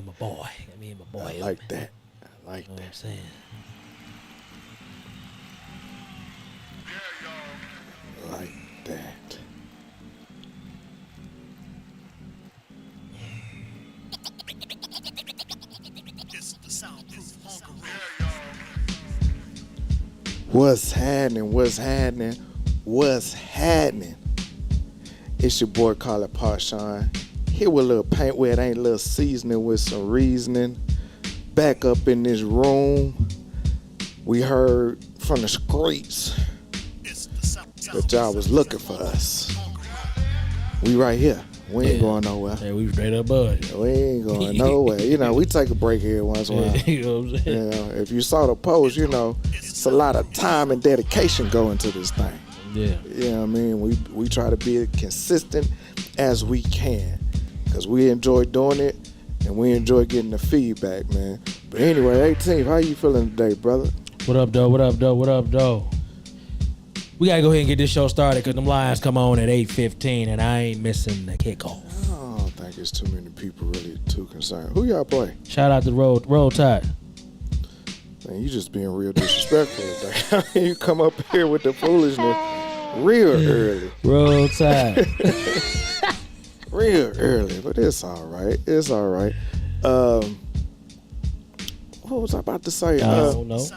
my boy. Me and my boy. I like that. I like You know what I'm that. saying? Like that. What's happening? What's happening? What's happening? It's your boy, Call It Parshawn. Here with a little paint where it ain't a little seasoning with some reasoning. Back up in this room. We heard from the streets that y'all was looking for us. We right here. We ain't going nowhere. Yeah, we straight up bud. We ain't going nowhere. You know, we take a break here once in a while. You know what I'm saying? You know, if you saw the post, you know, it's a lot of time and dedication going to this thing. Yeah. You know what I mean? We try to be as consistent as we can because we enjoy doing it and we enjoy getting the feedback, man. But anyway, 18th, how you feeling today, brother? What up, though? What up, though? What up, though? We gotta go ahead and get this show started because them Lions come on at 8:15 and I ain't missing the kickoff. I don't think it's too many people really too concerned. Who y'all play? Shout out to Roll Tide. Man, you just being real disrespectful today. You come up here with the foolishness real early. Roll Tide. Real early, but it's all right. It's all right. What was I about to say? I don't know.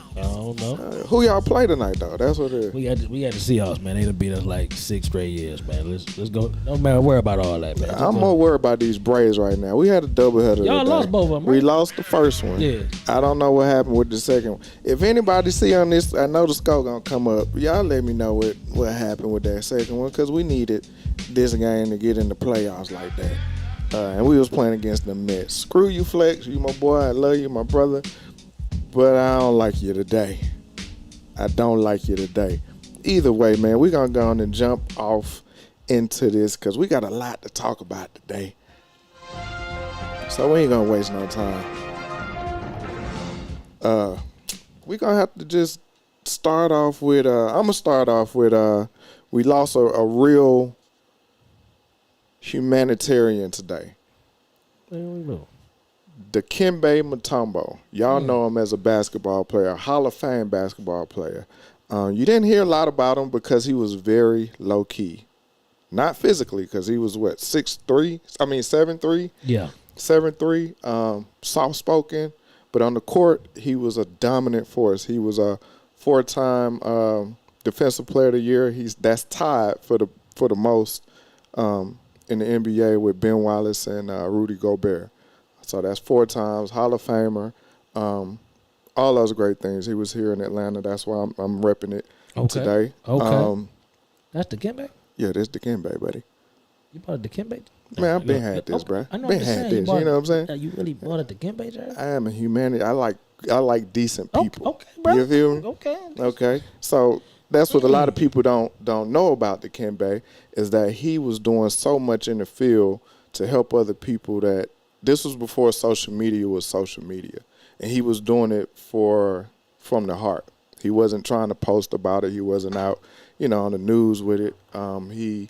Who y'all play tonight, though? That's what it is. We had the Seahawks, man. They done beat us like 6 straight years, man. Let's go. Don't matter worry about all that, man. I'm more worried about these Braves right now. We had a doubleheader. Y'all today. lost both of them, right? We lost the first one. Yeah. I don't know what happened with the second one. If anybody see on this, I know the score gonna come up. Y'all let me know what happened with that second one because we needed this game to get in the playoffs like that. And we was playing against the Mets. Screw you, Flex. You my boy. I love you, my brother. But I don't like you today. I don't like you today. Either way, man, we're going to go on and jump off into this because we got a lot to talk about today. So we ain't going to waste no time. We're going to have to just start off with, I'm going to start off with, we lost a real humanitarian today. There we go. Dikembe Mutombo. Y'all know him as a basketball player, Hall of Fame basketball player. You didn't hear a lot about him because he was very low-key. Not physically, because he was, 7'3"? Yeah. 7'3", soft-spoken. But on the court, he was a dominant force. He was a 4-time Defensive Player of the Year. That's tied for the most in the NBA with Ben Wallace and Rudy Gobert. So that's 4 times, Hall of Famer, all those great things. He was here in Atlanta. That's why I'm repping it today. Okay. That's Dikembe? Yeah, this Dikembe, buddy. You bought a Dikembe? Man, I've been had this, bro. I know. Been had this. You know what I'm saying? You really bought a Dikembe jersey? I am a humanity. I like decent people. Okay, bro. You feel me? Okay. So that's what a lot of people don't know about Dikembe is that he was doing so much in the field to help other people that. This was before social media was social media, and he was doing it from the heart. He wasn't trying to post about it. He wasn't out, on the news with it. He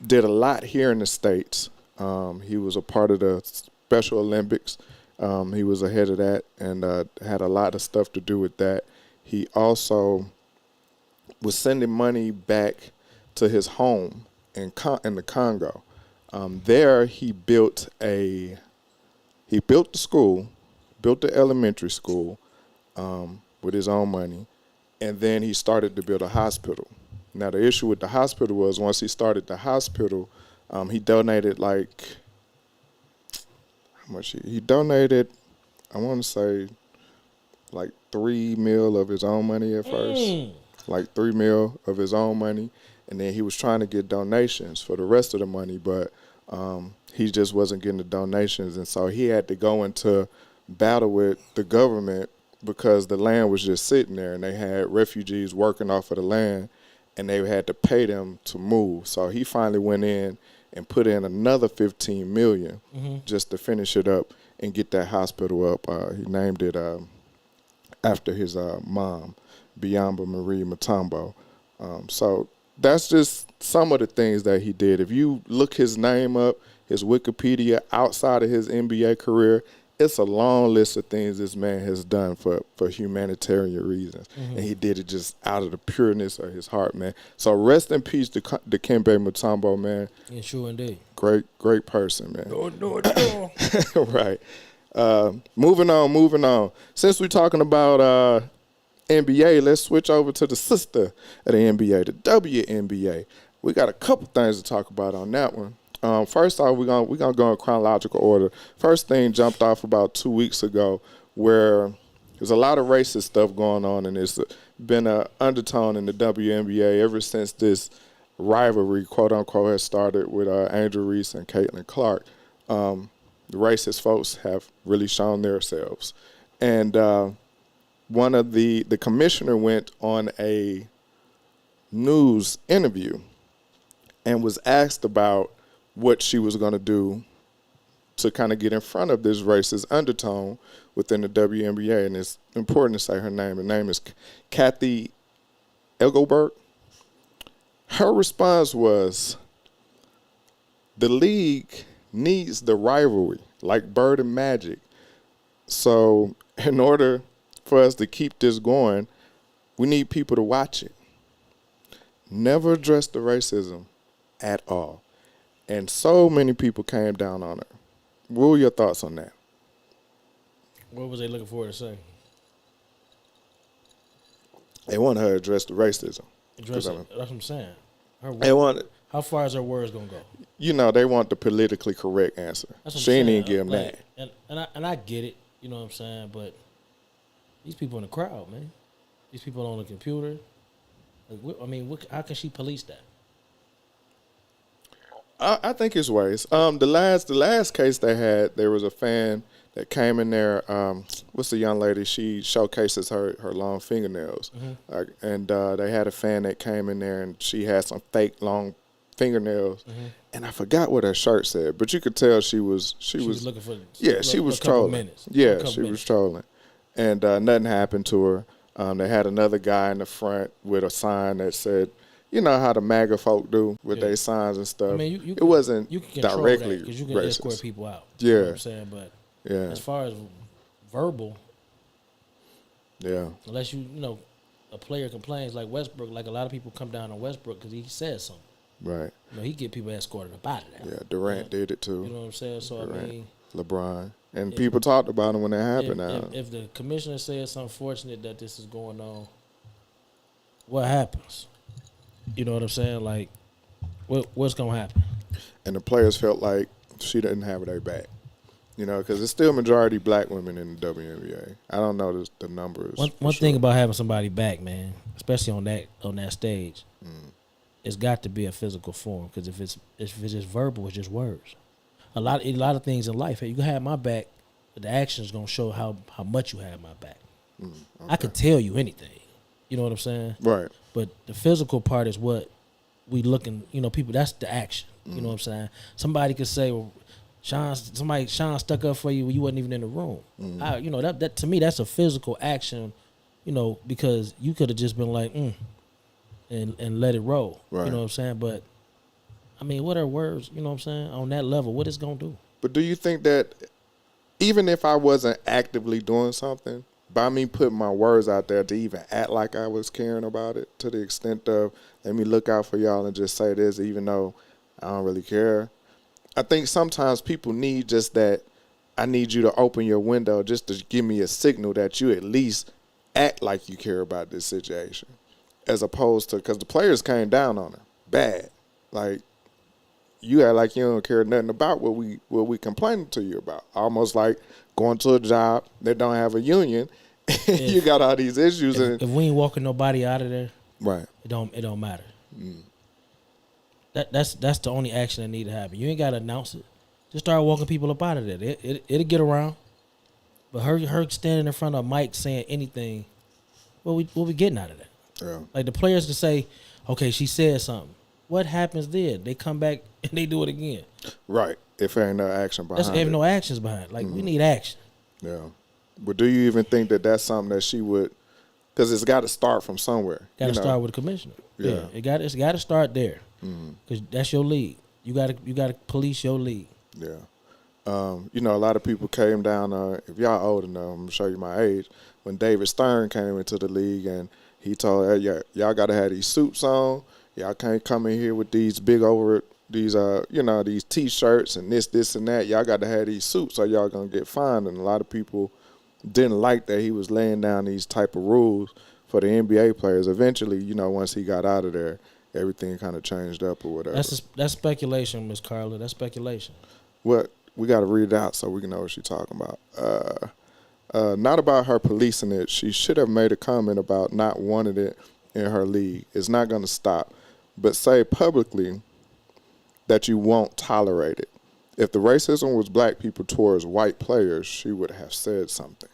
did a lot here in the States. He was a part of the Special Olympics. He was ahead of that and had a lot of stuff to do with that. He also was sending money back to his home in the Congo. There he built the school, built the elementary school with his own money, and then he started to build a hospital. Now the issue with the hospital was once he started the hospital, he donated how much he donated, I want to say like $3 million of his own money at first, like $3 million of his own money. And then he was trying to get donations for the rest of the money, but he just wasn't getting the donations. And so he had to go into battle with the government because the land was just sitting there and they had refugees working off of the land and they had to pay them to move. So he finally went in and put in another $15 million just to finish it up and get that hospital up. He named it after his mom, Biamba Marie Mutombo. So that's just some of the things that he did. If you look his name up, his Wikipedia outside of his NBA career, it's a long list of things this man has done for humanitarian reasons. And he did it just out of the pureness of his heart, man. So rest in peace to Dikembe Mutombo, man. Yeah, sure indeed. Great person, man. No. Right. Moving on. Since we're talking about NBA, let's switch over to the sister of the NBA, the WNBA. We got a couple things to talk about on that one. First off, we're gonna go in chronological order. First thing jumped off about 2 weeks ago, where there's a lot of racist stuff going on, and it's been an undertone in the WNBA ever since this rivalry, quote unquote, has started with Angel Reese and Caitlin Clark. The racist folks have really shown themselves, and one of the commissioner went on a news interview and was asked about what she was going to do to kind of get in front of this racist undertone within the WNBA. And it's important to say her name. Her name is Kathy Engelbert. Her response was, the league needs the rivalry, like Bird and Magic. So in order for us to keep this going, we need people to watch it. Never address the racism at all. And so many people came down on her. What were your thoughts on that? What was they looking for her to say? They want her to address the racism. Address it. That's what I'm saying. How far is her words gonna go? You know, they want the politically correct answer. She ain't even give them that. And I get it. You know what I'm saying? But these people in the crowd, man. These people on the computer. Like, how can she police that? I think it's ways. The last case they had, there was a fan that came in there. What's the young lady? She showcases her long fingernails, and they had a fan that came in there and she had some fake long fingernails, and I forgot what her shirt said, but you could tell she was looking for. She was trolling. Yeah, she was trolling, and nothing happened to her. They had another guy in the front with a sign that said, you know how the MAGA folk do with their signs and stuff. It wasn't directly because you can racist. escort people out. Yeah, you know what I'm saying, but as far as verbal, unless you know a player complains like Westbrook, like a lot of people come down on Westbrook because he says something. Right. You know, he get people escorted up out of there. Yeah, Durant did it too. You know what I'm saying? So Durant, LeBron, and people talked about him when that happened. If the commissioner says it's unfortunate that this is going on, what happens? You know what I'm saying? Like, what's gonna happen? And the players felt like she didn't have their back. You know, because it's still majority black women in the WNBA. I don't know the numbers. One thing about having somebody back, man, especially on that stage, it's got to be a physical form. Because if it's just verbal, it's just words. A lot of things in life, hey, you can have my back, but the action is gonna show how much you have my back. Okay. I could tell you anything. You know what I'm saying? Right. But the physical part is what we looking. You know, people. That's the action. You know what I'm saying? Somebody could say, well, Sean stuck up for you when you wasn't even in the room. You know, that to me, that's a physical action, you know, because you could have just been like, and let it roll. Right. You know what I'm saying? But, I mean, what are words, you know what I'm saying, on that level, what it's going to do? But do you think that even if I wasn't actively doing something, by me putting my words out there to even act like I was caring about it, to the extent of, let me look out for y'all and just say this, even though I don't really care, I think sometimes people need just that, I need you to open your window just to give me a signal that you at least act like you care about this situation. As opposed to, because the players came down on her bad. Like, you act like you don't care nothing about what we complaining to you about. Almost like going to a job that don't have a union, you got all these issues. If we ain't walking nobody out of there, right? It don't matter. That's the only action that need to happen. You ain't gotta announce it. Just start walking people up out of there. It'll get around. But her standing in front of Mike saying anything, what we getting out of that? Yeah. Like the players can say, okay, she said something. What happens then? They come back and they do it again. Right. If there ain't no action behind it. If no actions behind it. Like, we need action. Yeah. But do you even think that that's something that she would, because it's got to start from somewhere. Got to start with the commissioner. Yeah. It's got to start there. Because that's your league. You got to police your league. Yeah. You know, a lot of people came down, if y'all old enough, I'm going to show you my age, when David Stern came into the league and he told, hey, y'all got to have these suits on. Y'all can't come in here with these big over, these, these T-shirts and this and that. Y'all got to have these suits or y'all going to get fined. And a lot of people didn't like that he was laying down these type of rules for the NBA players. Eventually, you know, once he got out of there, everything kind of changed up or whatever. That's speculation, Miss Carla. That's speculation. What? We got to read it out so we can know what she's talking about. Not about her policing it. She should have made a comment about not wanting it in her league. It's not going to stop. But say publicly that you won't tolerate it. If the racism was black people towards white players, she would have said something.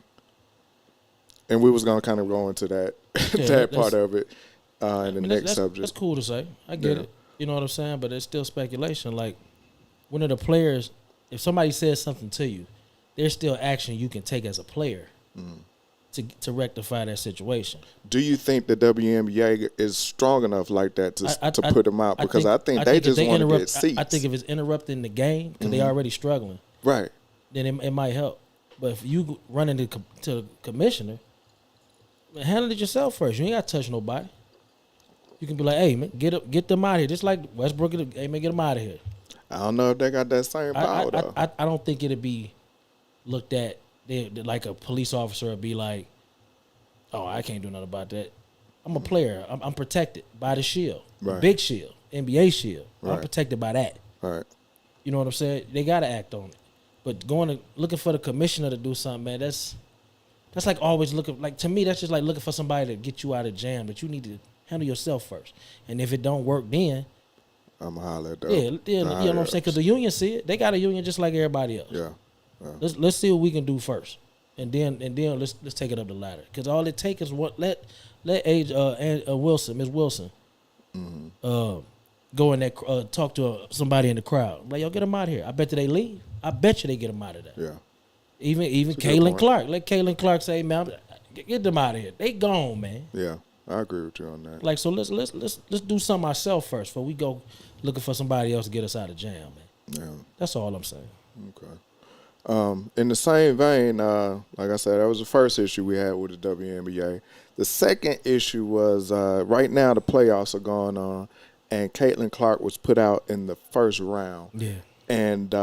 And we was going to kind of go into that that part of it in the next subject. That's cool to say. I get it. You know what I'm saying? But it's still speculation. Like, one of the players, if somebody says something to you, there's still action you can take as a player to rectify that situation. Do you think the WNBA is strong enough like that to put them out? Because I think they just want to get seats. I think if it's interrupting the game, because they already struggling, right, then it might help. But if you run into the commissioner, handle it yourself first. You ain't got to touch nobody. You can be like, hey, man, get them out of here. Just like Westbrook, hey, man, get them out of here. I don't know if they got that same power, though. I don't think it'd be looked at like a police officer would be like, oh, I can't do nothing about that. I'm a player. I'm protected by the shield. Right. Big shield. NBA shield. Right. I'm protected by that. Right. You know what I'm saying? They got to act on it. But looking for the commissioner to do something, man, that's like always looking, like, to me, that's just like looking for somebody to get you out of jam, but you need to handle yourself first. And if it don't work, then I'm going to holler at that. Yeah, you know what I'm saying? Because the union see it. They got a union just like everybody else. Yeah. Let's see what we can do first, and then let's take it up the ladder. Because all it takes is let Miss Wilson, go in there, talk to somebody in the crowd. Like, yo, get them out of here. I bet you they leave. I bet you they get them out of there. Yeah. Even Caitlin Clark. Let Caitlin Clark say, man, get them out of here. They gone, man. Yeah, I agree with you on that. Like, so let's do something ourselves first before we go looking for somebody else to get us out of jam, man. Yeah. That's all I'm saying. Okay. In the same vein, like I said, that was the first issue we had with the WNBA. The second issue was right now the playoffs are going on, and Caitlin Clark was put out in the first round. Yeah. And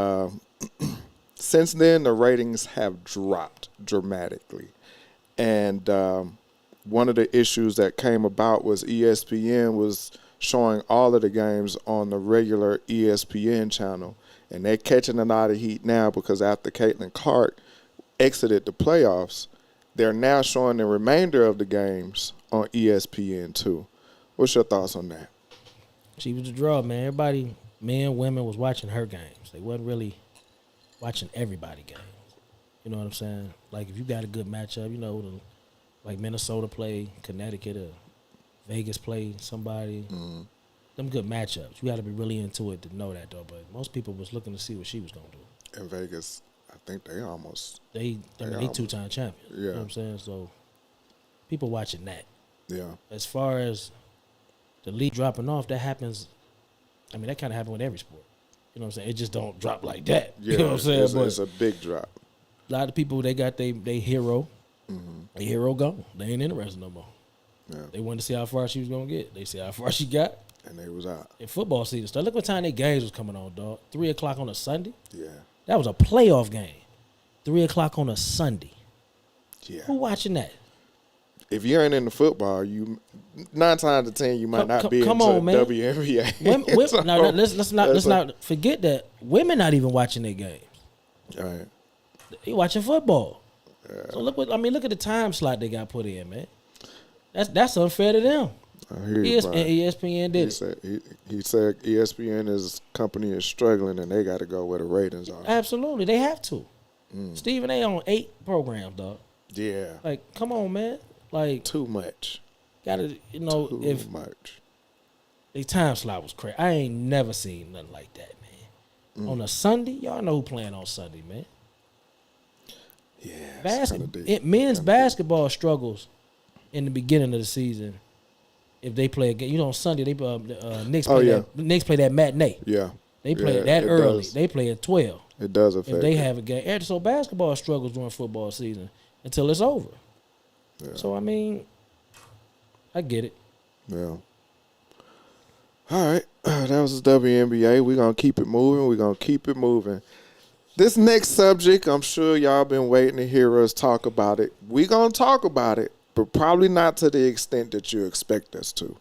since then, the ratings have dropped dramatically. And one of the issues that came about was ESPN was showing all of the games on the regular ESPN channel. And they're catching a lot of heat now because after Caitlin Clark exited the playoffs, they're now showing the remainder of the games on ESPN too. What's your thoughts on that? She was the draw, man. Everybody, men, women, was watching her games. They wasn't really watching everybody games. You know what I'm saying? Like, if you got a good matchup, you know, like Minnesota play Connecticut or Vegas play somebody. Mm-hmm. Them good matchups. You got to be really into it to know that, though. But most people was looking to see what she was going to do. In Vegas, I think they two-time champions. Yeah. You know what I'm saying? So people watching that. Yeah. As far as the league dropping off, that happens. I mean, that kind of happened with every sport. You know what I'm saying? It just don't drop like that. Yeah, you know what I'm saying? It's a big drop. A lot of people, they got their hero. Mm-hmm. Their hero gone. They ain't interested no more. Yeah. They wanted to see how far she was going to get. They see how far she got. And they was out. In football season stuff. Look what time their games was coming on, dog. 3 o'clock on a Sunday. Yeah. That was a playoff game. 3 o'clock on a Sunday. Yeah. Who watching that? If you ain't into football, you 9 times out of 10 you might not be into WNBA. So, now, let's not forget that women not even watching their games. All right. They watching football. Yeah. So look at the time slot they got put in, man. That's unfair to them. I hear you, ESPN did it. He said ESPN company is struggling and they got to go where the ratings are. Absolutely, they have to. Stephen A. on 8 programs, dog. Yeah. Like, come on, man. Like, too much. Gotta, too much. The time slot was crazy. I ain't never seen nothing like that, man. On a Sunday, y'all know who playing on Sunday, man. Yeah. Men's basketball struggles in the beginning of the season. If they play again, on Sunday, they Knicks play Knicks play that matinee. Yeah. They play Yeah, that it early. does. They play at 12. It does affect If they it. have a game. And so basketball struggles during football season until it's over. Yeah. So, I mean, I get it. Yeah. All right. That was the WNBA. We're going to keep it moving. This next subject, I'm sure y'all been waiting to hear us talk about it. We're going to talk about it, but probably not to the extent that you expect us to.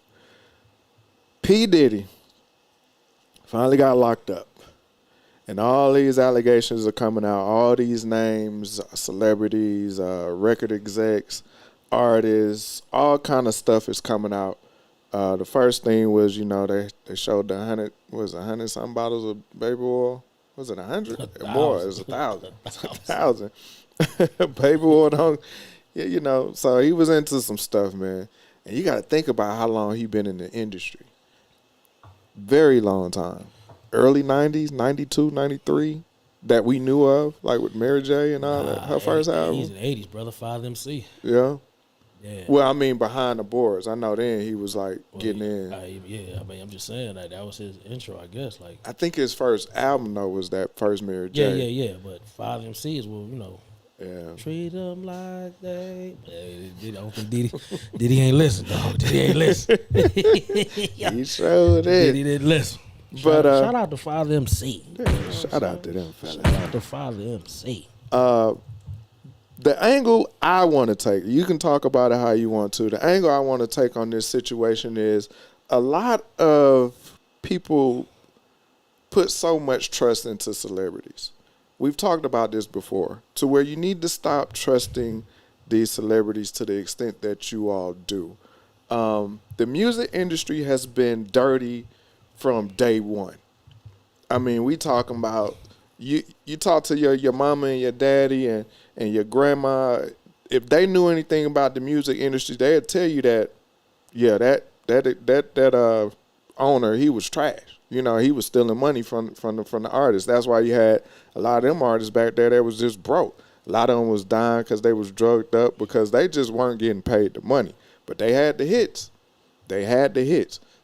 P. Diddy finally got locked up. And all these allegations are coming out. All these names, celebrities, record execs, artists, all kind of stuff is coming out. The first thing was, they showed the 100 something bottles of baby oil. Was it 100? More. It was 1,000. 1,000. Baby oil don't, so he was into some stuff, man. And you got to think about how long he been in the industry. Very long time. Early 90s, 92, 93, that we knew of, like with Mary J and all that. Her first album. He's in the 80s, brother. Father MC. Yeah. Yeah. Well, I mean, behind the boards. I know then he was like getting in. I'm just saying that was his intro, I guess. Like, I think his first album though was that first Mary J. Yeah. But Father MC is Yeah. treat them like they. I don't think Diddy ain't listen, dog. Diddy ain't listen. He sure did. Diddy didn't listen. But shout out to Father MC. Yeah, shout out to them fellas. Shout out to Father MC. The angle I want to take, you can talk about it how you want to. The angle I want to take on this situation is a lot of people put so much trust into celebrities. We've talked about this before, to where you need to stop trusting these celebrities to the extent that you all do. The music industry has been dirty from day one. I mean, we talking about you talk to your mama and your daddy and your grandma. If they knew anything about the music industry, they'd tell you that, yeah, that owner, he was trash. He was stealing money from the artists. That's why you had a lot of them artists back there that was just broke. A lot of them was dying because they was drugged up because they just weren't getting paid the money. But they had the hits.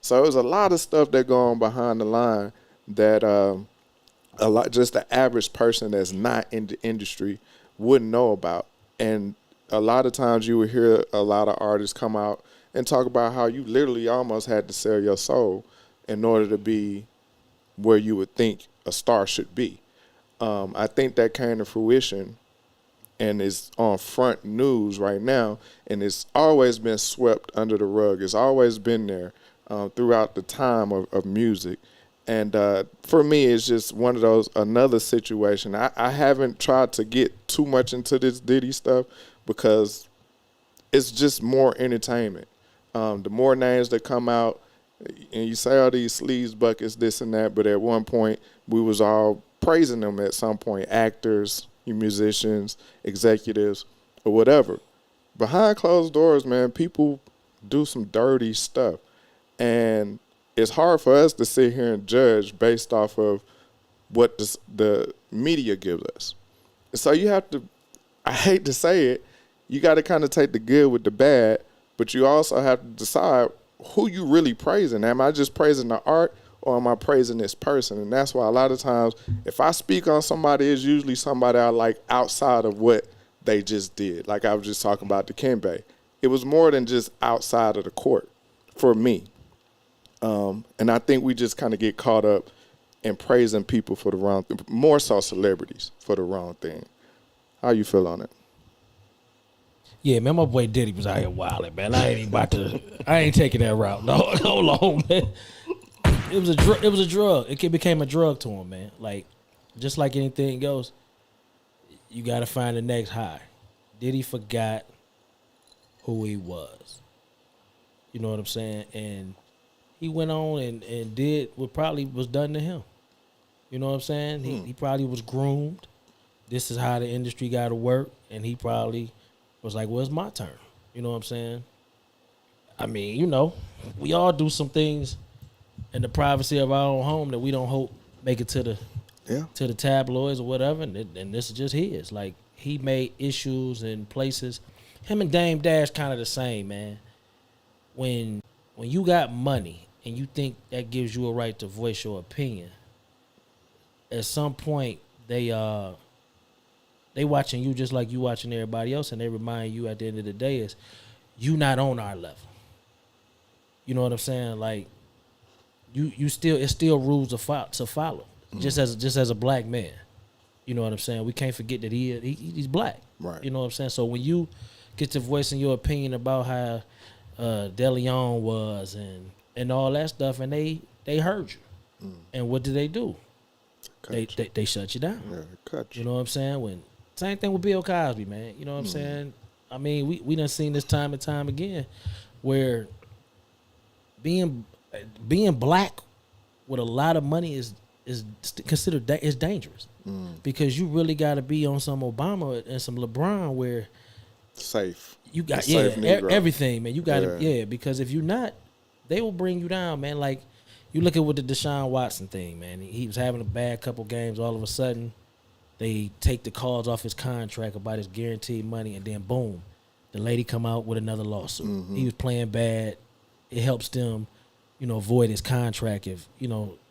So it was a lot of stuff that go on behind the line that just the average person that's not in the industry wouldn't know about. And a lot of times you would hear a lot of artists come out and talk about how you literally almost had to sell your soul in order to be where you would think a star should be. I think that came to fruition and is on front news right now, and it's always been swept under the rug. It's always been there throughout the time of music. And for me, it's just one of those, another situation. I haven't tried to get too much into this Diddy stuff because it's just more entertainment. The more names that come out, and you say all these sleaze buckets, this and that, but at one point we was all praising them at some point, actors, musicians, executives, or whatever. Behind closed doors, man, people do some dirty stuff. And it's hard for us to sit here and judge based off of what the media gives us. So you have to, I hate to say it, you got to kind of take the good with the bad, but you also have to decide who you really praising. Am I just praising the art or am I praising this person? And that's why a lot of times if I speak on somebody, it's usually somebody I like outside of what they just did. Like I was just talking about the Kembe. It was more than just outside of the court for me. And I think we just kind of get caught up in praising people for the wrong thing, more so celebrities for the wrong thing. How you feel on it? Yeah, man, my boy Diddy was out here wilding, man. I ain't taking that route. No, hold on, man. It was a drug. It became a drug to him, man. Like, just like anything else, you got to find the next high. Diddy forgot who he was. You know what I'm saying? And he went on and did what probably was done to him. You know what I'm saying? He probably was groomed. This is how the industry got to work. And he probably was like, well, it's my turn. You know what I'm saying? I mean, we all do some things in the privacy of our own home that we don't hope make it to the tabloids or whatever. And this is just his. Like, he made issues in places. Him and Dame Dash kind of the same, man. When you got money and you think that gives you a right to voice your opinion, at some point they watching you just like you watching everybody else, and they remind you at the end of the day is you not on our level. You know what I'm saying? Like you still, it's still rules to follow. Just as a black man. You know what I'm saying? We can't forget that he's black. Right. You know what I'm saying? So when you get to voicing your opinion about how DeLeon was and all that stuff, and they heard you, and what did they do? They shut you down. Yeah, they cut you. You know what I'm saying? Same thing with Bill Cosby, man. You know what I'm saying? I mean, we done seen this time and time again, where being black with a lot of money is considered is dangerous, because you really got to be on some Obama and some LeBron where safe. You got everything, man. You got to because if you're not, they will bring you down, man. Like you look at with the Deshaun Watson thing, man. He was having a bad couple games. All of a sudden, they take the clause off his contract about his guaranteed money, and then boom, the lady come out with another lawsuit. He was playing bad. It helps them, avoid his contract if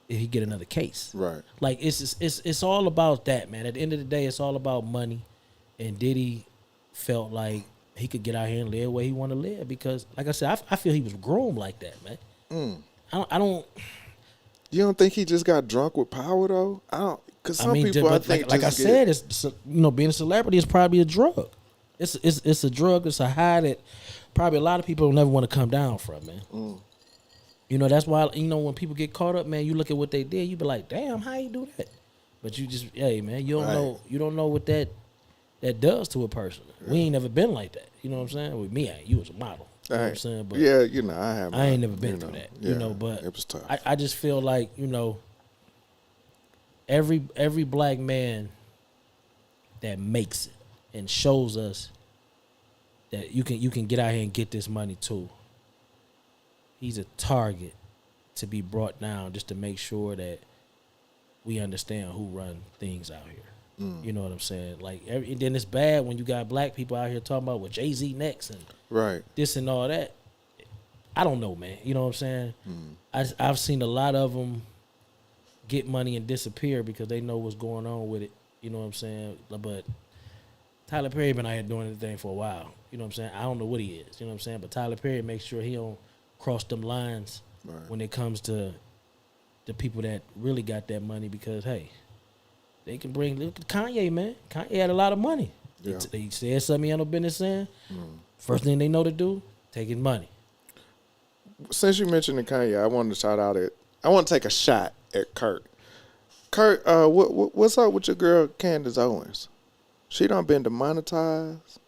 he get another case. Right. Like it's all about that, man. At the end of the day, it's all about money. And Diddy felt like he could get out here and live the way he want to live because, like I said, I feel he was groomed like that, man. I don't. You don't think he just got drunk with power though? I don't. Because some people, I think, like I said, it's being a celebrity is probably a drug. It's a drug. It's a high that probably a lot of people don't never want to come down from, man. That's why, when people get caught up, man, you look at what they did, you be like, damn, how you do that? But you just, hey, man, you don't know what that does to a person. Yeah. We ain't never been like that. You know what I'm saying? With me, you was a model. You know what I'm saying? But yeah, I ain't never been through that. Yeah, but it was tough. I just feel like, every black man that makes it and shows us that you can get out here and get this money too. He's a target to be brought down just to make sure that we understand who run things out here. You know what I'm saying? Like, and then it's bad when you got black people out here talking about Jay-Z next and this and all that. I don't know, man. You know what I'm saying? I've seen a lot of them get money and disappear because they know what's going on with it. You know what I'm saying? But Tyler Perry been out here doing the thing for a while. You know what I'm saying? I don't know what he is. You know what I'm saying? But Tyler Perry makes sure he don't cross them lines when it comes to the people that really got that money because, hey, they can bring, look at Kanye, man. Kanye had a lot of money. Yeah. They said something he had no business saying. First thing they know to do, take his money. Since you mentioned Kanye, I want to take a shot at Kurt. Kurt, what's up with your girl Candace Owens? She done been demonetized.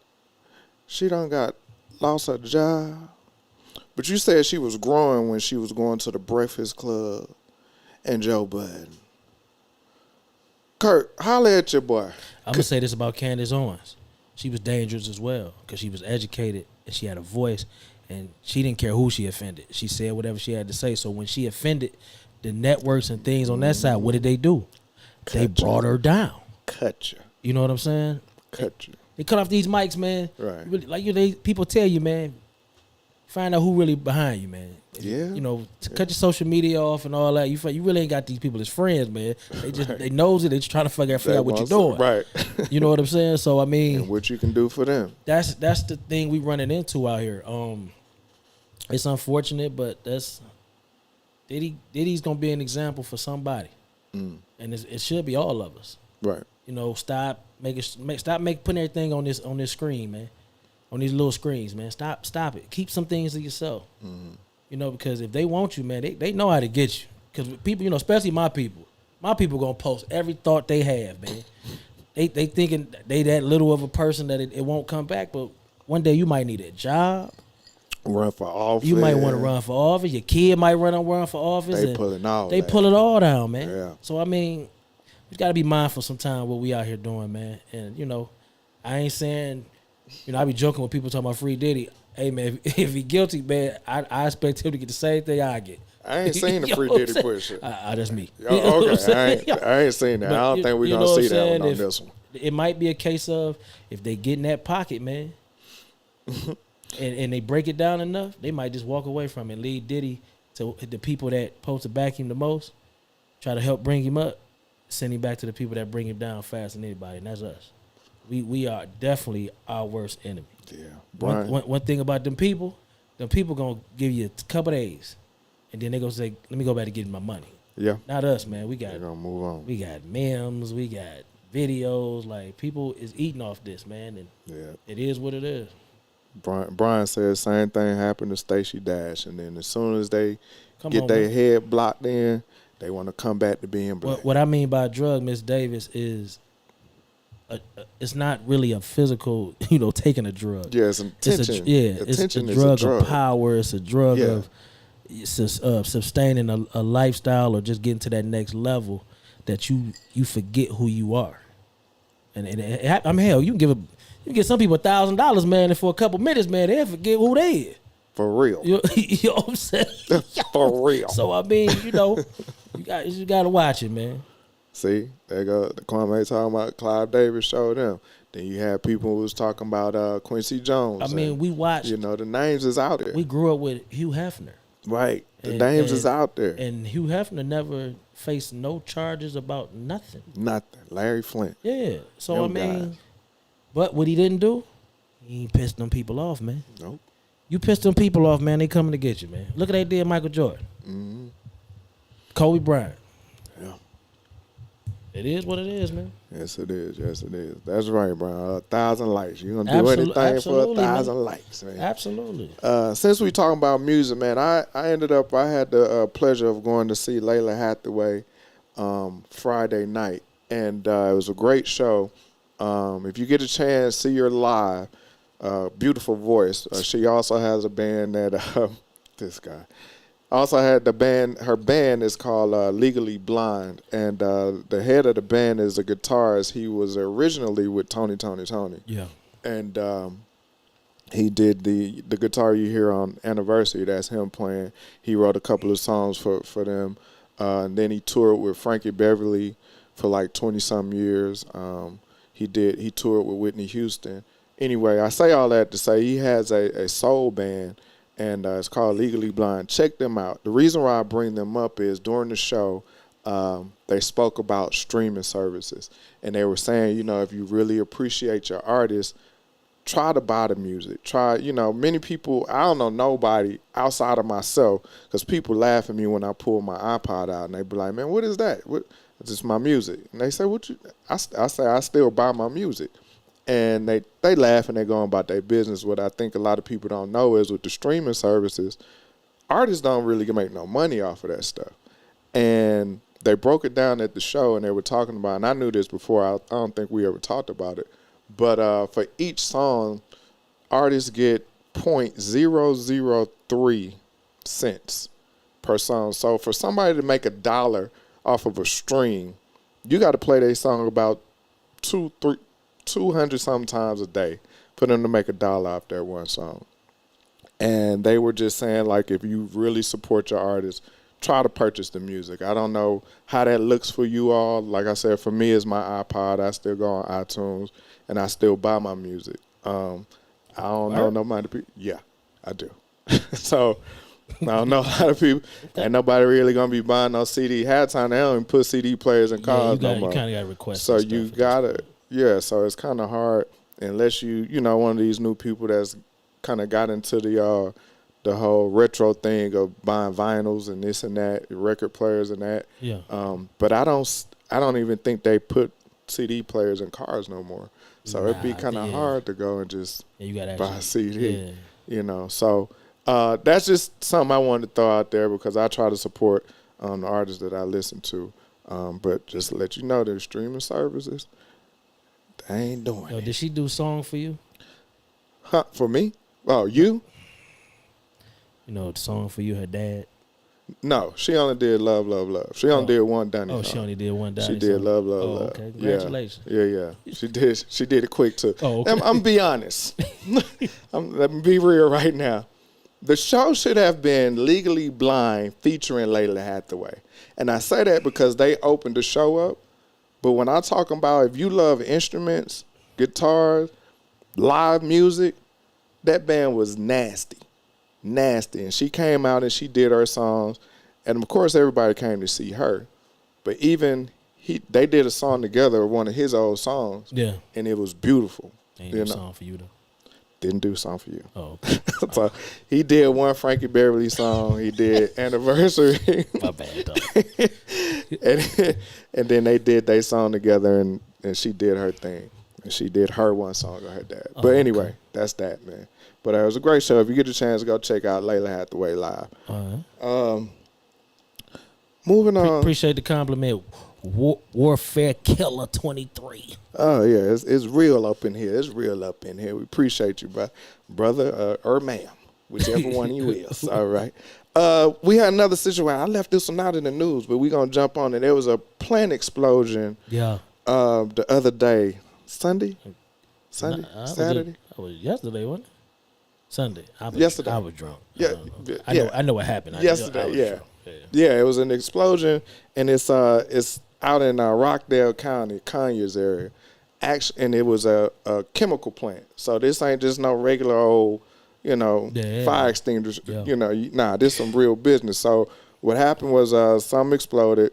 She done got lost her job. But you said she was growing when she was going to the Breakfast Club and Joe Budden. Kurt, holla at your boy. I'm going to say this about Candace Owens. She was dangerous as well because she was educated and she had a voice and she didn't care who she offended. She said whatever she had to say. So when she offended the networks and things on that side, what did they do? They brought her down. Cut you. You know what I'm saying? Cut you. They cut off these mics, man. Right. Really, like people tell you, man, find out who really behind you, man. Yeah. Cut your social media off and all that. You really ain't got these people as friends, man. They just they knows it. They just trying to figure out what you're doing. Right. You know what I'm saying? So I mean, and what you can do for them. That's the thing we running into out here. It's unfortunate, but that's Diddy's gonna be an example for somebody, and it should be all of us. Right. Stop putting everything on this screen, man. On these little screens, man. Stop it. Keep some things to yourself. Because if they want you, man, they know how to get you. Because people, especially my people gonna post every thought they have, man. They thinking they that little of a person that it won't come back, but one day you might need a job. Run for office. You might want to run for office. Your kid might run for office. They pull it all down, man. Yeah. So I mean, we gotta be mindful sometimes what we out here doing, man. And I ain't saying, I be joking when people talking about Free Diddy. Hey man, if he guilty, man, I expect him to get the same thing I get. I ain't seen the Free Diddy push. That's me. Okay, I ain't seen that. But I don't think we're gonna see that one on this one. It might be a case of if they get in that pocket, man, and they break it down enough, they might just walk away from it and leave Diddy to the people that supposed to back him the most, try to help bring him up. send him back to the people that bring him down faster than anybody, and that's us. We are definitely our worst enemy. Yeah. One thing about them people gonna give you a couple days, and then they gonna say, "Let me go back to getting my money." Yeah. Not us, man. They're gonna move on. We got memes, we got videos. Like, people is eating off this, man, and it is what it is. Brian said the same thing happened to Stacey Dash, and then as soon as they get their head blocked in, they want to come back to being black. What I mean by drug, Miss Davis, is it's not really a physical, taking a drug. Yeah, it's attention. It's a drug of power. It's a drug of sustaining a lifestyle or just getting to that next level that you forget who you are. And I mean, hell, you can get some people $1,000, man, and for a couple minutes, man, they'll forget who they is. For real. You know what I'm saying? For real. So, I mean, you got to watch it, man. See, there go the Kwame talking about Clive Davis showed them. Then you had people who was talking about Quincy Jones. I mean, we watched. The names is out there. We grew up with Hugh Hefner. Right. The names is out there. And Hugh Hefner never faced no charges about nothing. Nothing. Larry Flint. Yeah. So, but what he didn't do, he ain't pissed them people off, man. Nope. You pissed them people off, man, they coming to get you, man. Look at they did Michael Jordan. Mm-hmm. Kobe Bryant. Yeah. It is what it is, man. Yes, it is. Yes, it is. That's right, Brian. 1,000 likes. You're going to do anything for 1,000 likes, man. Absolutely. Since we talking about music, man, I had the pleasure of going to see Layla Hathaway Friday night, and it was a great show. If you get a chance, see her live. Beautiful voice. She also has a band that this guy also had the band. Her band is called Legally Blind, and the head of the band is a guitarist. He was originally with Tony. Yeah, and he did the guitar you hear on Anniversary. That's him playing. He wrote a couple of songs for them, and then he toured with Frankie Beverly for like 20-some years. He toured with Whitney Houston. Anyway, I say all that to say he has a soul band, and it's called Legally Blind. Check them out. The reason why I bring them up is during the show, they spoke about streaming services, and they were saying, if you really appreciate your artist, try to buy the music. Try, many people, I don't know nobody outside of myself, because people laugh at me when I pull my iPod out, and they be like, man, what is that? It's just my music. And they say, I say, I still buy my music. And they laugh and they go about their business. What I think a lot of people don't know is with the streaming services, artists don't really make no money off of that stuff. And they broke it down at the show, and they were talking about, and I knew this before, I don't think we ever talked about it, but for each song, artists get 0.003 cents per song. So for somebody to make $1 off of a stream, you got to play their song about 200 sometimes a day for them to make $1 off that one song. And they were just saying, like, if you really support your artist, try to purchase the music. I don't know how that looks for you all. Like I said, for me, it's my iPod. I still go on iTunes, and I still buy my music. I don't know nobody. Yeah, I do. So I don't know a lot of people. Ain't nobody really going to be buying no CD. Halftime, they don't even put CD players in cars no more. You kind of got to request. So you got to. Yeah, so it's kind of hard unless you one of these new people that's kind of got into the whole retro thing of buying vinyls and this and that, record players and that. Yeah. But I don't even think they put CD players in cars no more. So it'd be kind of hard to go and just buy a CD. Yeah. So that's just something I wanted to throw out there because I try to support the artists that I listen to. But just to let you know, there's streaming services. I ain't doing it. Did she do a song for you? Huh, for me? Oh, you? The song for you, her dad? No, she only did Love, Love, Love. She only did one Dunny song. She only did one Dunny song. She did Love, Love, Love. Okay, congratulations. Yeah. She did it quick too. Oh, okay. I'm be honest. Let me be real right now. The show should have been Legally Blind featuring Layla Hathaway. And I say that because they opened the show up. But when I talk about if you love instruments, guitars, live music, that band was nasty. And she came out and she did her songs. And, of course, everybody came to see her. But even they did a song together, one of his old songs. Yeah. And it was beautiful. Ain't no song for you though. Didn't do song for you. Oh, okay. So he did one Frankie Beverly song. He did Anniversary. My bad, dog. and then they did their song together, and she did her thing. And she did her one song with her dad. But anyway, okay. That's that, man. But it was a great show. If you get a chance, go check out Layla Hathaway live. All right. Moving on. Appreciate the compliment. Warfare Killer 23. Oh yeah, it's real up in here. It's real up in here. We appreciate you, brother or ma'am, whichever one you is. All right. We had another situation. I left this one out in the news, but we're gonna jump on it. There was a plant explosion. Yeah. The other day, Saturday. It was yesterday, wasn't it? Sunday. Yesterday. I was drunk. Yeah. I know what happened. Yesterday. Yeah. It was an explosion, and it's out in Rockdale County, Conyers area. And it was a chemical plant. So this ain't just no regular old, fire extinguisher. Yeah. This some real business. So what happened was something exploded.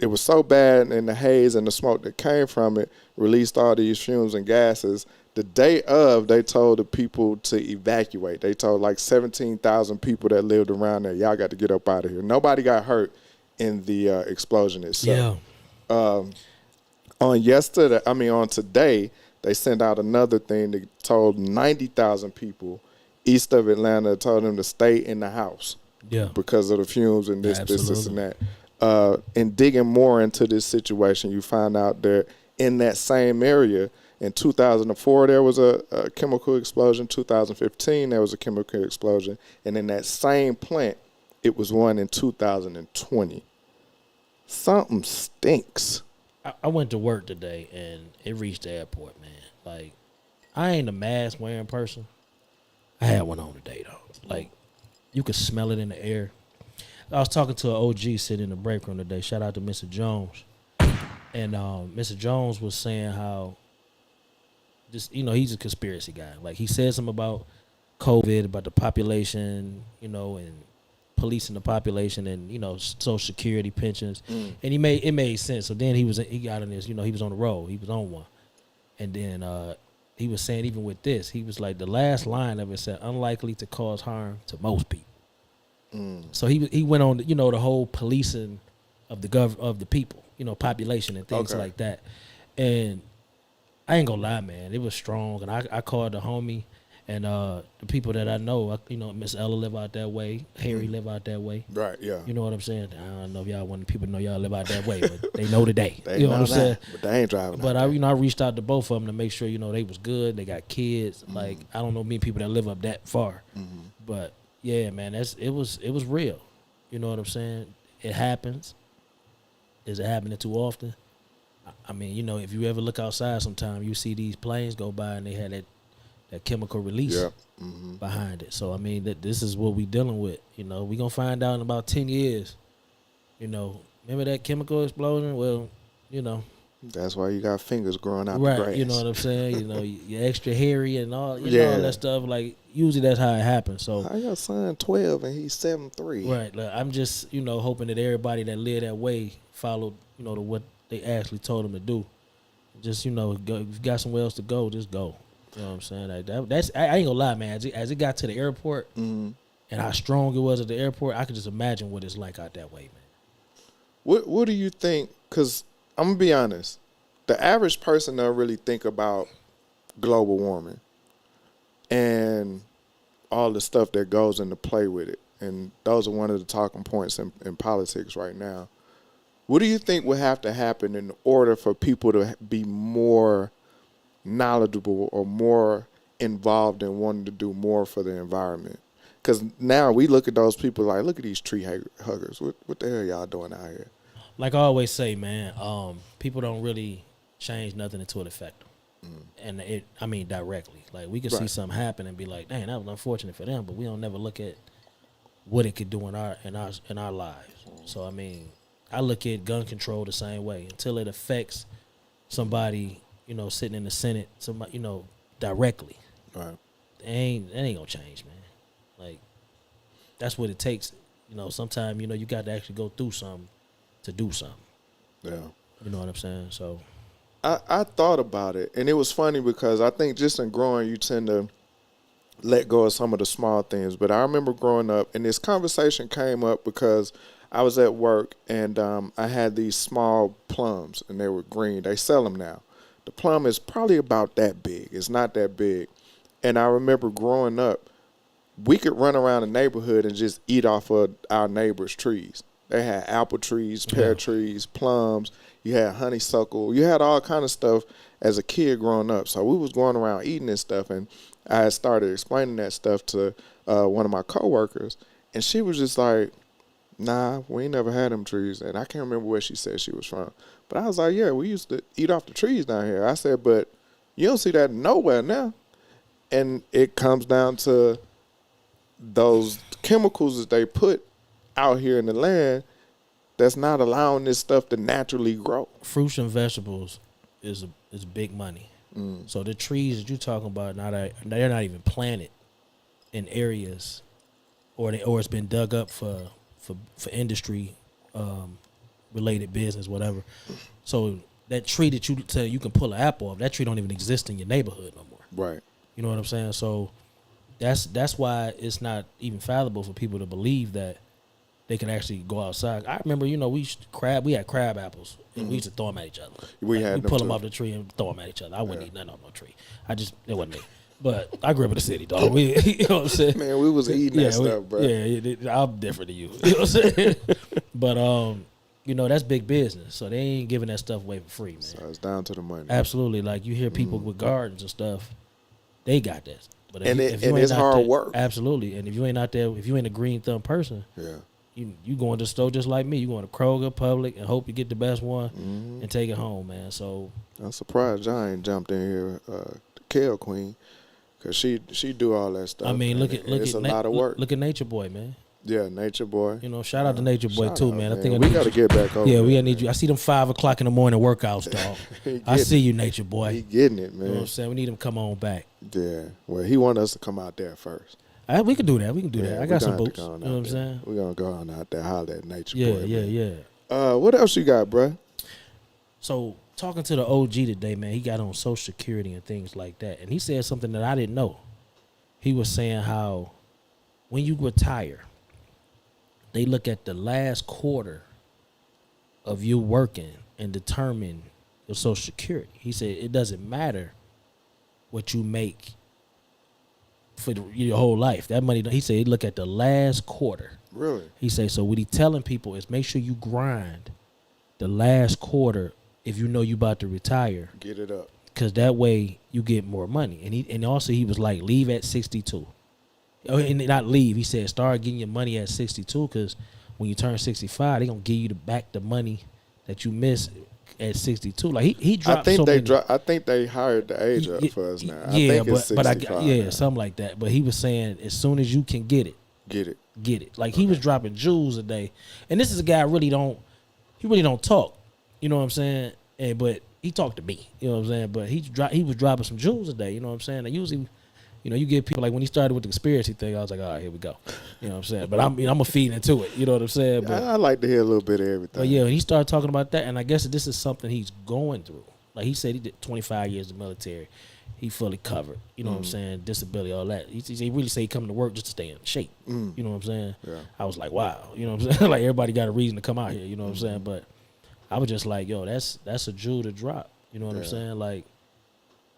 It was so bad, and the haze and the smoke that came from it released all these fumes and gases. The day of, they told the people to evacuate. They told like 17,000 people that lived around there, y'all got to get up out of here. Nobody got hurt in the explosion itself. Yeah. On today, they sent out another thing that told 90,000 people east of Atlanta, told them to stay in the house. Yeah. Because of the fumes and this and that. And digging more into this situation, you find out that in that same area, in 2004, there was a chemical explosion. 2015, there was a chemical explosion. And in that same plant, it was one in 2020. Something stinks. I went to work today, and it reached the airport, man. Like, I ain't a mask wearing person. I had one on today, though. Like, you could smell it in the air. I was talking to an OG sitting in the break room today. Shout out to Mr. Jones. And Mr. Jones was saying how he's a conspiracy guy. Like, he said something about COVID, about the population, and policing the population and, Social Security pensions. And it made sense. So then he got in this, he was on the road. He was on one. And then he was saying, even with this, he was like, the last line of it said, unlikely to cause harm to most people. So he went on, the whole policing of the people, population and things like that. And I ain't gonna lie, man, it was strong. And I called the homie and the people that I know, Miss Ella live out that way, Harry live out that way. Right, yeah. You know what I'm saying? I don't know if y'all want people to know y'all live out that way, but they know today. They you know what I'm saying? But they ain't driving. But I reached out to both of them to make sure, they was good. They got kids. Like, I don't know many people that live up that far. But yeah, man, it was real. You know what I'm saying? It happens. Is it happening too often? I mean, if you ever look outside sometime, you see these planes go by and they had that chemical release behind it. So, I mean, this is what we dealing with. We going to find out in about 10 years. Remember that chemical explosion? Well, That's why you got fingers growing out right, the grass. You know what I'm saying? You're extra hairy and all, all that stuff. Like, usually that's how it happens. So I got son 12 and he's 7'3". Right. Like, I'm just, hoping that everybody that live that way followed, to what they actually told them to do. Just, go, if you got somewhere else to go, just go. You know what I'm saying? Like that's I ain't gonna lie, man. As it got to the airport and how strong it was at the airport, I could just imagine what it's like out that way, man. What do you think? Because I'm gonna be honest, the average person don't really think about global warming and all the stuff that goes into play with it. And those are one of the talking points in politics right now. What do you think would have to happen in order for people to be more knowledgeable or more involved in wanting to do more for the environment? Because now we look at those people like, look at these tree huggers. What the hell y'all doing out here? Like I always say, man, people don't really change nothing until it affect them. And directly. Like, we could see something happen and be like, dang, that was unfortunate for them, but we don't never look at what it could do in our lives. So, I mean, I look at gun control the same way. Until it affects somebody, sitting in the Senate, somebody, directly. Right. That ain't gonna change, man. Like, that's what it takes. Sometimes, you got to actually go through something to do something. Yeah. You know what I'm saying? So I thought about it, and it was funny because I think just in growing, you tend to let go of some of the small things. But I remember growing up, and this conversation came up because I was at work, and I had these small plums, and they were green. They sell them now. The plum is probably about that big. It's not that big. And I remember growing up, we could run around the neighborhood and just eat off of our neighbors' trees. They had apple trees, pear trees, plums. You had honeysuckle. You had all kind of stuff as a kid growing up. So we was going around eating this stuff, and I had started explaining that stuff to one of my coworkers, and she was just like, "Nah, we ain't never had them trees." And I can't remember where she said she was from, but I was like, "Yeah, we used to eat off the trees down here." I said, "But you don't see that nowhere now." And it comes down to those chemicals that they put out here in the land that's not allowing this stuff to naturally grow. Fruits and vegetables is big money. So the trees that you're talking about, they're not even planted in areas, or it's been dug up for industry related business, whatever. So that tree that you can pull an apple off, that tree don't even exist in your neighborhood no more. Right. You know what I'm saying? So that's why it's not even fallible for people to believe that they can actually go outside. I remember, we had crab apples, and we used to throw them at each other. We pull them off the tree and throw them at each other. I wouldn't eat nothing off no tree. It wasn't me. But I grew up in the city, dog. You know what I'm saying? Man, we was eating that stuff, bro. Yeah, I'm different than you. You know what I'm saying? But that's big business. So they ain't giving that stuff away for free, man. So it's down to the money. Absolutely. Like you hear people with gardens and stuff, they got that. But if you it's hard there, work. Absolutely. And if you ain't out there, if you ain't a green thumb person, you going to the store just like me. You going to Kroger, Public, and hope you get the best one and take it home, man. So I'm surprised John ain't jumped in here, the Kale Queen, because she do all that stuff. I mean, it's a lot of work. Look at Nature Boy, man. Yeah, Nature Boy. Shout out to Nature Boy too, man. I think we got to get back over. Yeah, we need you. I see them 5 o'clock in the morning workouts, dog. I see you, Nature Boy. He getting it, man. You know what I'm saying? We need him to come on back. Yeah. Well, he want us to come out there first. We can do that. I got some boots. You know what I'm saying? We're going to go on out there, holler at Nature Boy. Yeah. What else you got, bro? So, talking to the OG today, man, he got on Social Security and things like that. And he said something that I didn't know. He was saying how when you retire, they look at the last quarter of you working and determine your Social Security. He said it doesn't matter what you make for your whole life. That money, he said, he look at the last quarter. Really? He said, so what he telling people is make sure you grind the last quarter if you know you about to retire. Get it up. Because that way you get more money. And also he was like, leave at 62. And not leave. He said, start getting your money at 62 because when you turn 65, they're going to give you back the money that you missed at 62. Like he dropped I think they hired the age up for us now. Yeah, I think it's 65 something like that. But he was saying as soon as you can get it. Get it. Like he was dropping jewels a day. And this is a guy really don't talk. You know what I'm saying? But he talked to me. You know what I'm saying? But he was dropping some jewels a day. You know what I'm saying? And usually, you get people like when he started with the conspiracy thing, I was like, all right, here we go. You know what I'm saying? But I'm a feed into it. You know what I'm saying? But I like to hear a little bit of everything. But yeah, he started talking about that, and I guess this is something he's going through. Like he said, he did 25 years in the military. He fully covered. You know what I'm saying? Disability, all that. He really say he coming to work just to stay in shape. You know what I'm saying? Yeah. I was like, wow. You know what I'm saying? Like everybody got a reason to come out here. You know what I'm saying? But I was just like, yo, that's a jewel to drop. You know what I'm saying? Like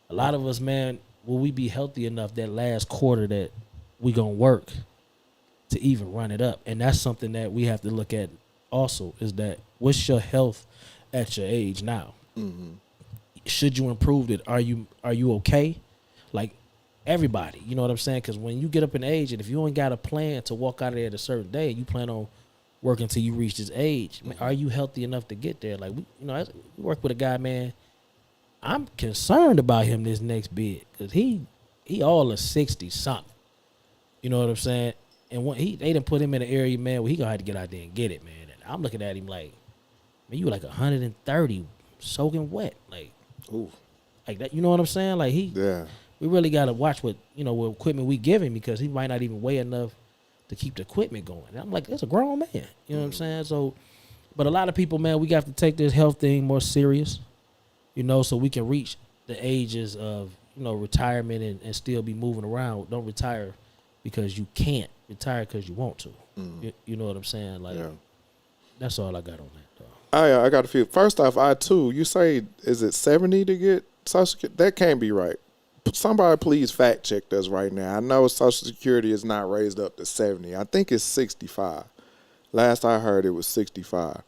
a lot of us, man, will we be healthy enough that last quarter that we gonna work to even run it up? And that's something that we have to look at also, is that what's your health at your age now? Should you improve it? Are you okay? Like everybody, you know what I'm saying? Because when you get up in age, and if you ain't got a plan to walk out of there at a certain day, you plan on working until you reach this age. Man, are you healthy enough to get there? Like we work with a guy, man. I'm concerned about him this next bid because he all of 60 something. You know what I'm saying? And when they didn't put him in an area, man, where he gonna have to get out there and get it, man. And I'm looking at him like, man, you like 130 soaking wet, like, ooh, like that. You know what I'm saying? Like we really gotta watch what equipment we give him because he might not even weigh enough to keep the equipment going. And I'm like, that's a grown man. You know what I'm saying? So, But a lot of people, man, we got to take this health thing more serious, so we can reach the ages of, retirement and still be moving around. Don't retire because you can't. Retire because you want to. You know what I'm saying? Like, that's all I got on that, though. I got a few. First off, you say, is it 70 to get Social Security? That can't be right. Somebody please fact check us right now. I know Social Security is not raised up to 70. I think it's 65. Last I heard, it was 65.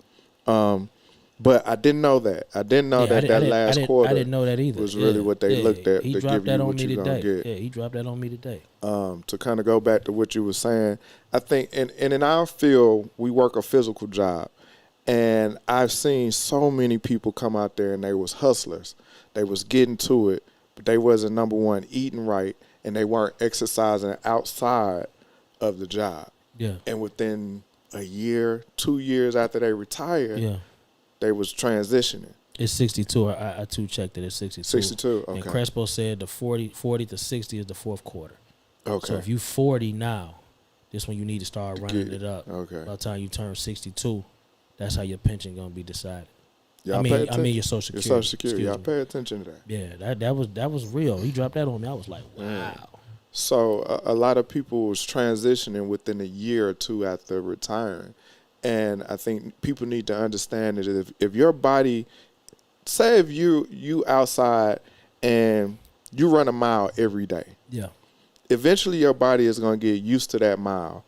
But I didn't know that. I didn't know that last quarter. I didn't know that either. Was really what they looked at to give you what you're going to get. Yeah, he dropped that on me today. To kind of go back to what you were saying, I think, and in our field, we work a physical job. And I've seen so many people come out there and they was hustlers. They was getting to it, but they wasn't, number one, eating right, and they weren't exercising outside of the job. Yeah. And within a year, 2 years after they retired, they was transitioning. It's 62. I too checked it. It's 62. 62, okay. And Crespo said the 40 to 60 is the fourth quarter. Okay. So if you 40 now, this when you need to start running it up. Okay. By the time you turn 62, that's how your pension going to be decided. Y'all I mean your Social Security. Your Social Security. Y'all pay attention to that. Yeah, that was real. He dropped that on me. I was like, wow. Yeah. So a lot of people was transitioning within a year or two after retiring. And I think people need to understand that if your body, say if you outside and you run a mile every day. Yeah. Eventually your body is going to get used to that mile.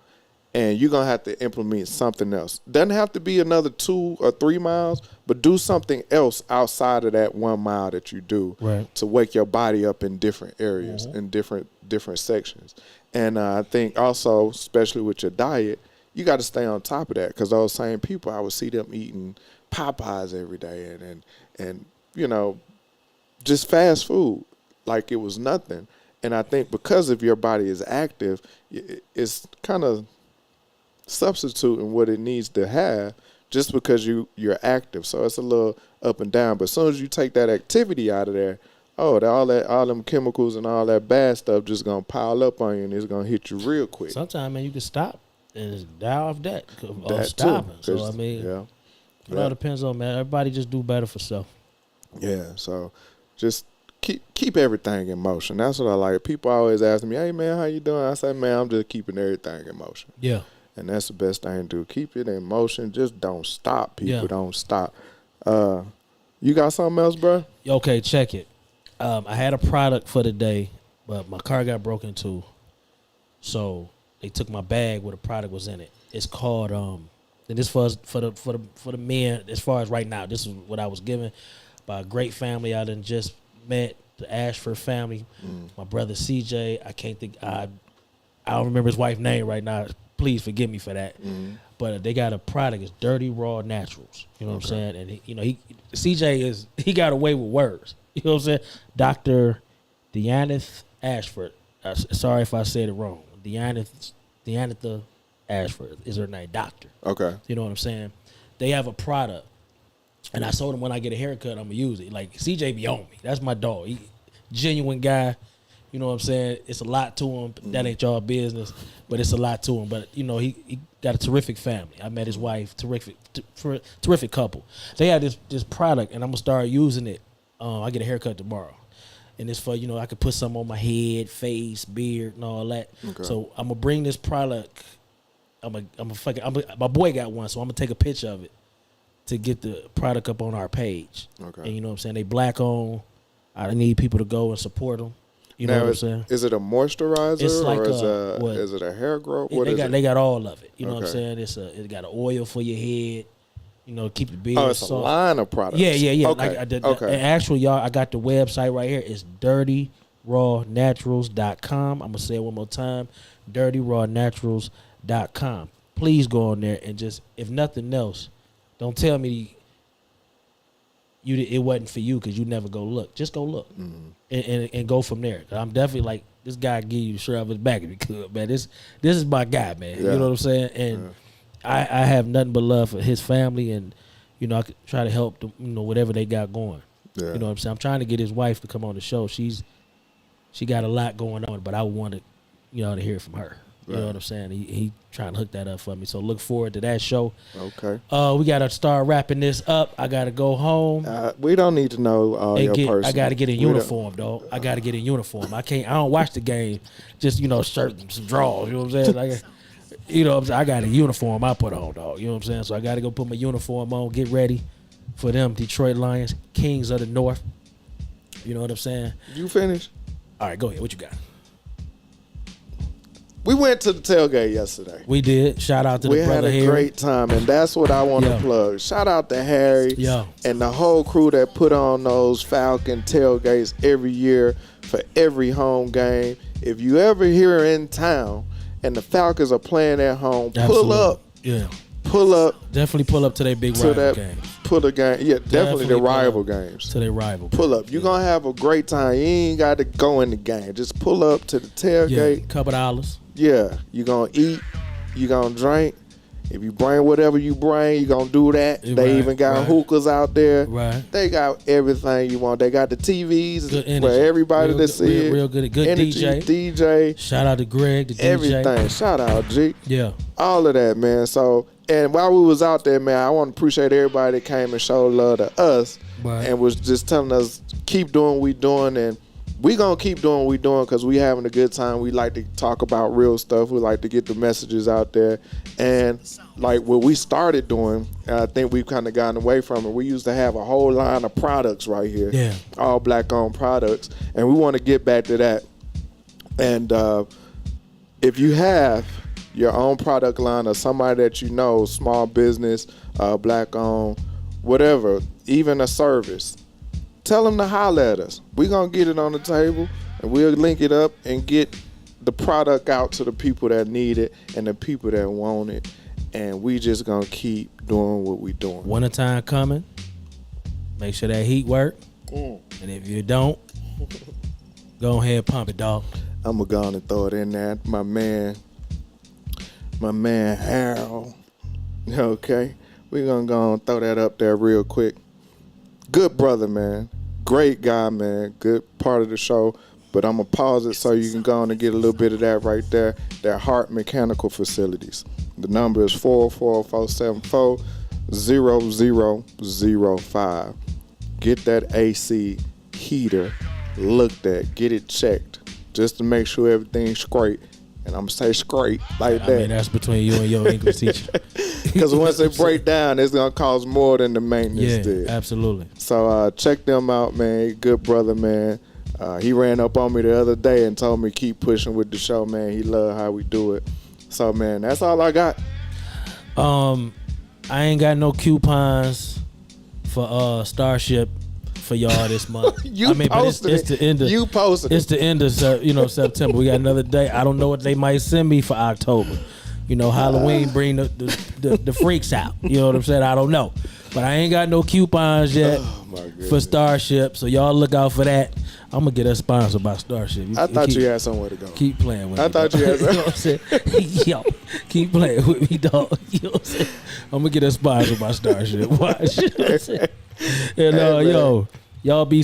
And you're going to have to implement something else. Doesn't have to be another 2 or 3 miles, but do something else outside of that 1 mile that you do to wake your body up in different areas, in different sections. And I think also, especially with your diet, you got to stay on top of that, because those same people, I would see them eating Popeyes every day and just fast food like it was nothing. And I think because if your body is active, it's kind of substituting what it needs to have just because you're active. So it's a little up and down. But as soon as you take that activity out of there, all them chemicals and all that bad stuff just gonna pile up on you, and it's gonna hit you real quick. Sometimes, man, you can stop and die off that stopping. So I mean, it all depends on, man. Everybody just do better for self. Yeah. So just keep everything in motion. That's what I like. People always ask me, "Hey man, how you doing?" I say, "Man, I'm just keeping everything in motion." Yeah. And that's the best thing to do. Keep it in motion. Just don't stop, people. Don't stop. You got something else, bro? Okay, check it. I had a product for the day, but my car got broken into. So they took my bag where the product was in it. It's called and this for the men as far as right now. This is what I was given by a great family I done just met, the Ashford family. My brother CJ. I don't remember his wife's name right now. Please forgive me for that. But they got a product. It's Dirty Raw Naturals. You know what I'm saying? And he got away with words. You know what I'm saying? Dr. Deaneth Ashford. Sorry if I said it wrong. Deaneth Ashford is her name. Doctor. Okay. You know what I'm saying? They have a product. And I told him when I get a haircut, I'm going to use it. Like, CJ be on me. That's my dog. He genuine guy. You know what I'm saying? It's a lot to him. That ain't y'all business, but it's a lot to him. But, he got a terrific family. I met his wife, terrific couple. They had this product, and I'm going to start using it. I get a haircut tomorrow. And it's for, I could put some on my head, face, beard, and all that. Okay. So I'm going to bring this product. My boy got one, so I'm going to take a picture of it to get the product up on our page. Okay. And you know what I'm saying? They black owned. I need people to go and support them. You know what I'm saying? Is it a moisturizer it's like or is it a hair growth? They got all of it. You know what I'm saying? It got an oil for your head. Keep the beard soft. A line of products. Yeah. Okay. And actually, y'all, I got the website right here. It's dirtyrawnaturals.com. I'm gonna say it one more time. dirtyrawnaturals.com. Please go on there and just, if nothing else, don't tell me it wasn't for you because you never go look. Just go look and go from there. I'm definitely like, this guy give you the shirt off his back if he could, man. This is my guy, man. Yeah. You know what I'm saying? And I have nothing but love for his family, and I could try to help them, whatever they got going. Yeah. You know what I'm saying? I'm trying to get his wife to come on the show. She got a lot going on, but I wanted to hear it from her. You know what I'm saying? He trying to hook that up for me. So look forward to that show. Okay. We got to start wrapping this up. I got to go home. We don't need to know your personal. I got to get in uniform, dog. I got to get in uniform. I don't watch the game. Just, shirt and some drawers. You know what I'm saying? I got a uniform I put on, dog. You know what I'm saying? So I got to go put my uniform on, get ready for them Detroit Lions, Kings of the North. You know what I'm saying? You finished? All right, go ahead. What you got? We went to the tailgate yesterday. We did. Shout out to the brother Harry. We had a great time, and that's what I want to plug. Shout out to Harry and the whole crew that put on those Falcon tailgates every year for every home game. If you ever here in town and the Falcons are playing at home, pull up. Yeah. Pull up. Definitely pull up to their big rival games. Pull a game. Yeah, definitely the rival games. To their rival. Pull up. You're going to have a great time. You ain't got to go in the game. Just pull up to the tailgate. Yeah, couple dollars. Yeah, you're going to eat, you're going to drink. If you bring whatever you bring, you're going to do that. They even got hookahs out there. Right. They got everything you want. They got the TVs for everybody to see it. Real good. Good energy, DJ. Shout out to Greg, the DJ. Everything. Shout out, G. Yeah. All of that, man. So, and while we was out there, man, I want to appreciate everybody that came and showed love to us and was just telling us, keep doing what we doing, and we going to keep doing what we doing because we having a good time. We like to talk about real stuff. We like to get the messages out there. And like what we started doing, and I think we've kind of gotten away from it, we used to have a whole line of products right here. Yeah. All black-owned products. And we want to get back to that. And if you have your own product line or somebody that you know, small business, black-owned, whatever, even a service, tell them to holler at us. We're going to get it on the table, and we'll link it up and get the product out to the people that need it and the people that want it. And we just going to keep doing what we doing. Wintertime coming. Make sure that heat work. And if you don't, go ahead and pump it, dog. I'm going to go on and throw it in there. My man Harold. Okay. We're going to go on and throw that up there real quick. Good brother, man. Great guy, man. Good part of the show. But I'm going to pause it so you can go on and get a little bit of that right there. That Heart Mechanical Facilities. The number is 444-474-0005. Get that AC heater looked at. Get it checked. Just to make sure everything's great. And I'm going to say straight like that. I mean, that's between you and your English teacher. Because once they break down, it's going to cost more than the maintenance did. Absolutely. So check them out, man. Good brother, man. He ran up on me the other day and told me keep pushing with the show, man. He loved how we do it. So, man, that's all I got. I ain't got no coupons for Starship for y'all this month. Posted it's the end of It's the end of September. We got another day. I don't know what they might send me for October. Halloween bring the freaks out. You know what I'm saying? I don't know. But I ain't got no coupons yet for Starship, so y'all look out for that. I'm going to get us sponsored by Starship. I thought you had somewhere to go. Keep playing with me. I thought you had somewhere. You know what I'm saying? Yo, keep playing with me, dog. You know what I'm saying? I'm going to get us sponsored by Starship. Watch. You know what I'm saying? And, y'all be